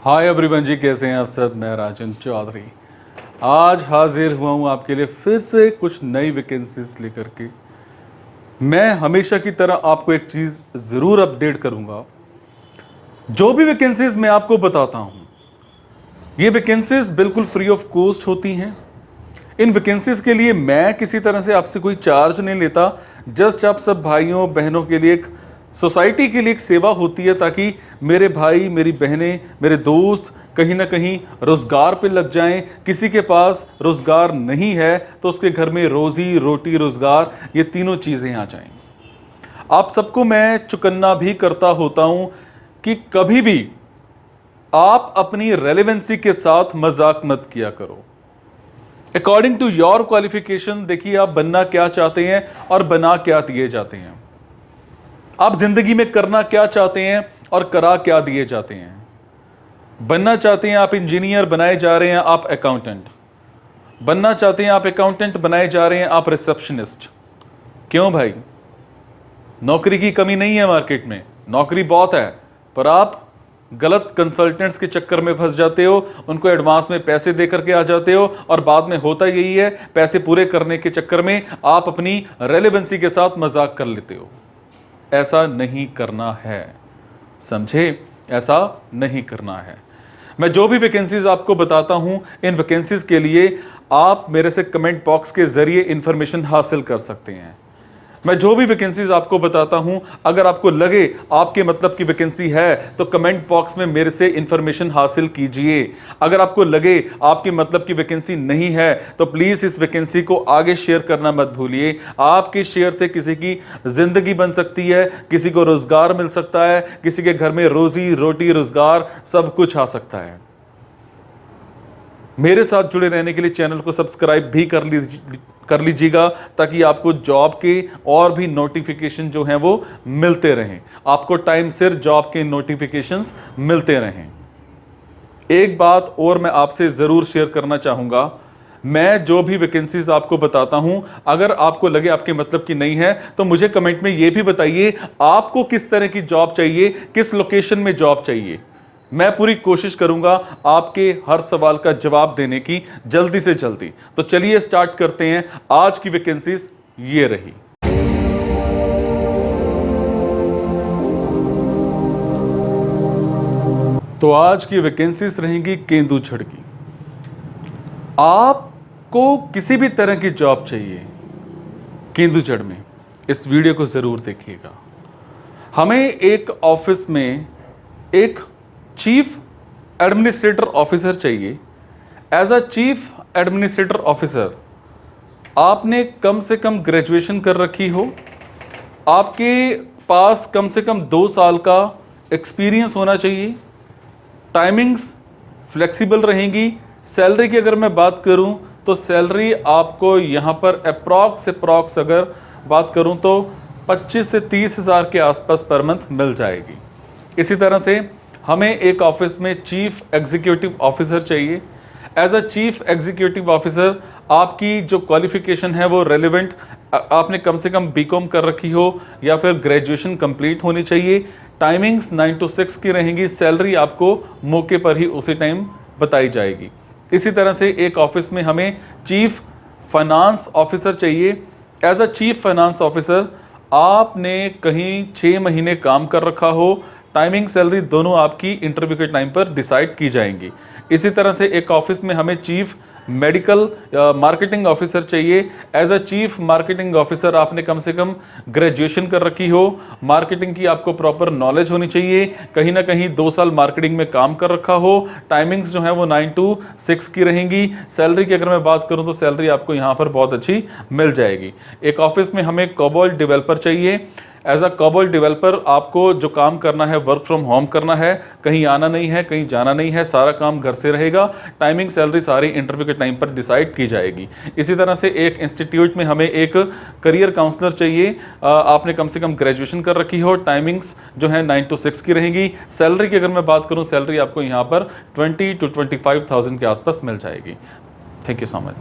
Hi everyone जी, कैसे हैं आप सब। मैं राजन चौधरी आज हाजिर हुआ हूँ आपके लिए फिर से कुछ नई वैकेंसीज लेकर के। मैं हमेशा की तरह आपको एक चीज़ ज़रूर अपडेट करूँगा। जो भी वैकेंसीज मैं आपको बताता हूँ, ये वैकेंसीज बिल्कुल फ्री ऑफ कॉस्ट होती हैं। इन वैकेंसीज के लिए मैं किसी तरह से आपसे कोई चार्ज नहीं लेता। जस्ट आप सब भाइयों बहनों के लिए, एक सोसाइटी के लिए एक सेवा होती है, ताकि मेरे भाई मेरी बहनें मेरे दोस्त कहीं ना कहीं रोजगार पे लग जाएं। किसी के पास रोजगार नहीं है तो उसके घर में रोजी रोटी रोजगार ये तीनों चीजें आ जाएं। आप सबको मैं चुकन्ना भी करता होता हूं कि कभी भी आप अपनी रेलेवेंसी के साथ मजाक मत किया करो। अकॉर्डिंग टू योर क्वालिफिकेशन देखिए आप बनना क्या चाहते हैं और बना क्या दिए जाते हैं। आप जिंदगी में करना क्या चाहते हैं और करा क्या दिए जाते हैं। बनना चाहते हैं आप इंजीनियर, बनाए जा रहे हैं आप अकाउंटेंट। बनना चाहते हैं आप अकाउंटेंट, बनाए जा रहे हैं आप रिसेप्शनिस्ट। क्यों भाई? नौकरी की कमी नहीं है मार्केट में, नौकरी बहुत है, पर आप गलत कंसल्टेंट्स के चक्कर में फंस जाते हो। उनको एडवांस में पैसे दे करके आ जाते हो और बाद में होता यही है, पैसे पूरे करने के चक्कर में आप अपनी रेलेवेंसी के साथ मजाक कर लेते हो। ऐसा नहीं करना है, समझे? ऐसा नहीं करना है। मैं जो भी वैकेंसीज आपको बताता हूं, इन वैकेंसीज के लिए आप मेरे से कमेंट बॉक्स के जरिए इंफॉर्मेशन हासिल कर सकते हैं। मैं जो भी वैकेंसीज आपको बताता हूं, अगर आपको लगे आपके मतलब की वैकेंसी है तो कमेंट बॉक्स में मेरे से इंफॉर्मेशन हासिल कीजिए। अगर आपको लगे आपके मतलब की वैकेंसी नहीं है तो प्लीज इस वैकेंसी को आगे शेयर करना मत भूलिए। आपके शेयर से किसी की जिंदगी बन सकती है, किसी को रोजगार मिल सकता है, किसी के घर में रोजी रोटी रोजगार सब कुछ आ सकता है। मेरे साथ जुड़े रहने के लिए चैनल को सब्सक्राइब भी कर लीजिएगा, ताकि आपको जॉब के और भी नोटिफिकेशन जो हैं वो मिलते रहें, आपको टाइम सिर जॉब के नोटिफिकेशंस मिलते रहें। एक बात और मैं आपसे ज़रूर शेयर करना चाहूँगा, मैं जो भी वैकेंसीज आपको बताता हूं, अगर आपको लगे आपके मतलब की नहीं है तो मुझे कमेंट में यह भी बताइए आपको किस तरह की जॉब चाहिए, किस लोकेशन में जॉब चाहिए। मैं पूरी कोशिश करूंगा आपके हर सवाल का जवाब देने की जल्दी से जल्दी। तो चलिए स्टार्ट करते हैं। आज की वैकेंसीज ये रही। तो आज की वैकेंसीज रहेंगी केंदुछड़ की। आपको किसी भी तरह की जॉब चाहिए केंदुछड़ में, इस वीडियो को जरूर देखिएगा। हमें एक ऑफिस में एक चीफ एडमिनिस्ट्रेटर ऑफिसर चाहिए। As a chief administrator officer आपने कम से कम ग्रेजुएशन कर रखी हो, आपके पास कम से कम 2 साल का एक्सपीरियंस होना चाहिए। टाइमिंग्स फ्लेक्सिबल रहेंगी। सैलरी की अगर मैं बात करूं तो सैलरी आपको यहां पर अप्रॉक्स अगर बात करूं तो 25 से 30 हज़ार के आसपास पर मंथ मिल जाएगी। इसी तरह से हमें एक ऑफिस में चीफ एग्जीक्यूटिव ऑफिसर चाहिए। As a chief executive officer आपकी जो क्वालिफिकेशन है वो रेलिवेंट, आपने कम से कम बीकॉम कर रखी हो या फिर ग्रेजुएशन कंप्लीट होनी चाहिए। टाइमिंग्स 9 to 6 की रहेंगी। सैलरी आपको मौके पर ही उसी टाइम बताई जाएगी। इसी तरह से एक ऑफिस में हमें चीफ फाइनेंस ऑफिसर चाहिए। As a chief finance officer आपने कहीं 6 महीने काम कर रखा हो। टाइमिंग सैलरी दोनों आपकी इंटरव्यू के टाइम पर डिसाइड की जाएंगी। इसी तरह से एक ऑफिस में हमें चीफ मेडिकल मार्केटिंग ऑफिसर चाहिए। As a chief marketing officer आपने कम से कम ग्रेजुएशन कर रखी हो, मार्केटिंग की आपको प्रॉपर नॉलेज होनी चाहिए, कहीं ना कहीं 2 साल मार्केटिंग में काम कर रखा हो। टाइमिंग्स जो है वो 9 to 6 की रहेंगी। सैलरी की अगर मैं बात करूं तो सैलरी आपको यहाँ पर बहुत अच्छी मिल जाएगी। एक ऑफिस में हमें कोबोल डेवलपर चाहिए। एज अ कोबोल डेवलपर आपको जो काम करना है वर्क फ्रॉम होम करना है, कहीं आना नहीं है, कहीं जाना नहीं है, सारा काम घर से रहेगा। टाइमिंग सैलरी सारी इंटरव्यू के टाइम पर डिसाइड की जाएगी। इसी तरह से एक इंस्टीट्यूट में हमें एक करियर काउंसलर चाहिए। आपने कम से कम ग्रेजुएशन कर रखी हो। टाइमिंग्स जो है 9 to 6 की रहेंगी। सैलरी की अगर मैं बात करूँ, सैलरी आपको यहाँ पर 20 to 25,000 के आसपास मिल जाएगी। Thank you so much.